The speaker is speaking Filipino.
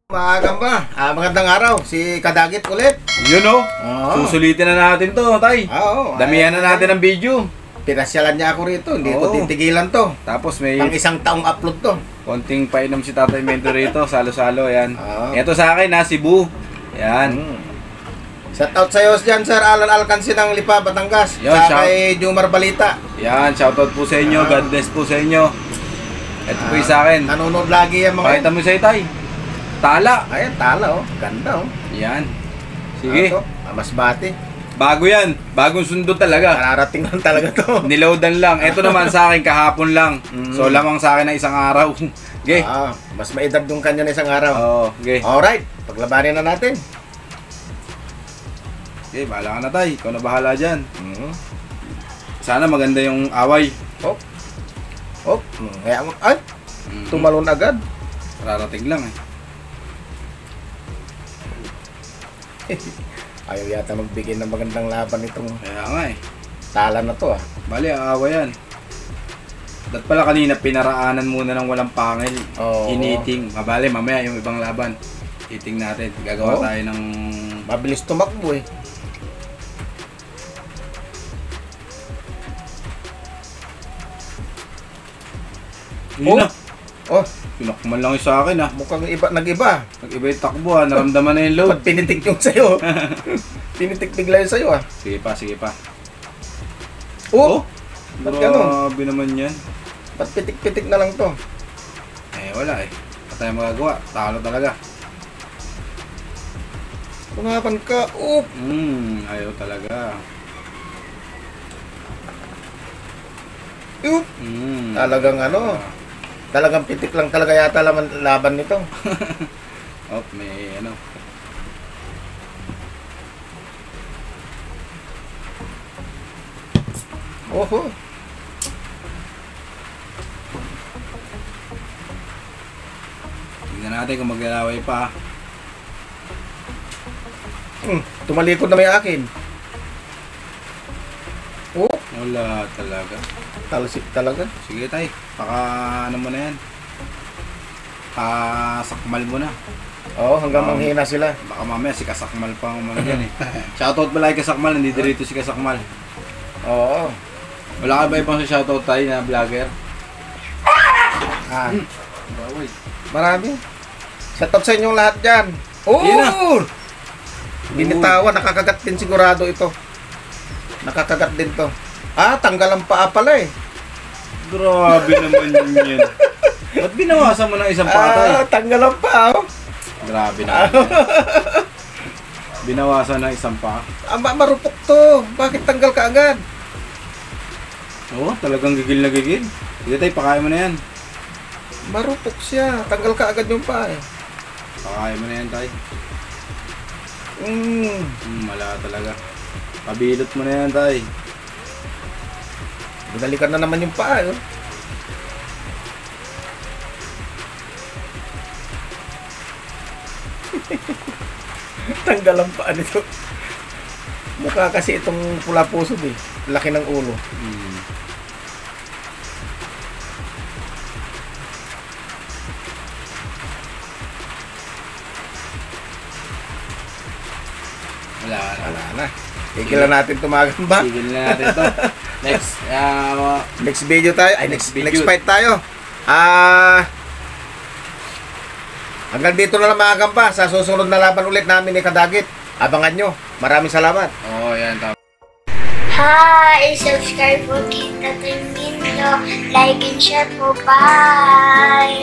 Maagang ba? Magandang araw. Si Kadagit ulit. Yun o. Oo. Susulitin na natin to, tay. Oo. Damihan na natin ang video. Pinasyalan niya ako rito. Hindi ko Oo. titigilan to. Tapos may Pang isang taong upload to. konting painom si Tatay Mento rito. Salo-salo, yan. Oo. Ito sa akin, Cebu. Yan. Shout out sa'yo dyan, Sir Alan Alcansi ng Lipa, Batangas. Yo, Sa shout- kay Jumar Balita. Yan, shoutout po sa inyo. God bless po sa inyo. Ito po yung sa akin. Nanonood lagi yan mga. Pakita mo sa'yo, tay. Tala. Ayan, tala oh. Ganda oh. Yan. Sige. Masbate. Bago yan. Bagong sundo talaga. Kararating lang talaga to. Niloadan lang. Ito naman sa akin, kahapon lang. So, lamang sa akin na isang araw. Okay. Mas maedad yung kanya na isang araw. Oo, okay. Alright, paglabanin na natin. Okay, bahala ka na, tay. Ikaw na bahala dyan. Sana maganda yung away. Kaya mo, ay, tumalon agad. Rarating lang eh. Ayaw yata magbigay ng magandang laban itong Kaya nga eh. tala na to Bali, aawa yan. Dat pala kanina pinaraanan muna ng walang pangil. Oo. Hiniting. Mabali, mamaya yung ibang laban. Hiting natin. Gagawa Oo. tayo ng... Mabilis tumakbo eh. Yun na. Oh, Pinakman lang yung sa akin ah. mukhang iba, nag-iba. Nag-iba yung takbo ah. Naramdaman na yung load. Ba't pinitik yung sa'yo? Pinitik bigla yung sa'yo Sige pa, sige pa. Oh! Ba't ganun? Grabe naman yan. Ba't pitik-pitik na lang to? Eh, wala eh. Wala tayong magagawa. Talo talaga. Punapan ka. Oh! Ayaw talaga. Talagang talagang pitik lang talaga yata laban nito. Oh, may ano. Oho. Tingnan natin kung maglalaway pa. Tumalikod na may akin. Oh, Wala talaga. talsik talaga. Sige tay, ano mo na yan. Sakmal mo na. Oo, hanggang manghina sila. Baka mamaya si Kasakmal pa ang mga yan eh. Shoutout pala kay Kasakmal, nandito rito si Kasakmal. Oo. Wala ka ba ibang sa shoutout tayo na vlogger? Baway. Marami. Shout out sa inyong lahat dyan. Yun na. Binitawan, nakakagat din sigurado ito. Nakakagat din to. Tanggal ang paa pala eh. Grabe naman yan. Ba't binawasan mo ng isang patay? Tanggal ang paa oh. Grabe naman yan. Binawasan ng isang pa. Marupok to. Bakit tanggal ka agad? Oo, talagang gigil na gigil. Sige tayo, pakain mo na yan. Marupok siya. Tanggal ka agad yung paa eh. Pakain mo na yan tayo. Mala talaga. Pabilot mo na yan tayo. Binalikan na naman yung paa eh. Tanggal ang paa nito. Mukha kasi itong pula pusod eh. Laki ng ulo. Wala na. Tigilan natin tumagamba. Tigil na natin to. Next video tayo. Next fight tayo. Hanggang dito na lang mga gamba. Sa susunod na laban ulit namin ni Kadagit. Abangan nyo. Maraming salamat. Oo, yan. Hi! Subscribe po kita Tatay Mento. Like and share po. Bye!